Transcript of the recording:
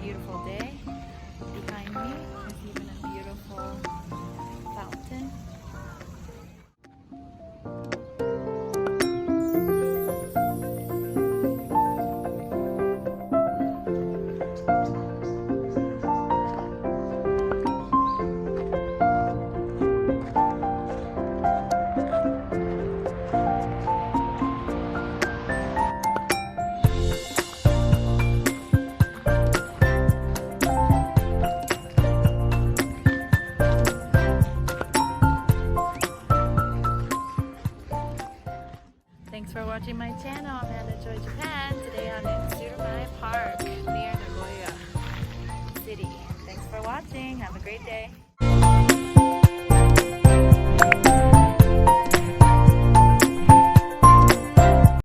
beautiful day. Behind me is even a beautiful fountain. Thanks for watching my channel. I'm Anna Joy Japan. Today I'm in Tsurumai Park near Nagoya City. Thanks for watching. Have a great day.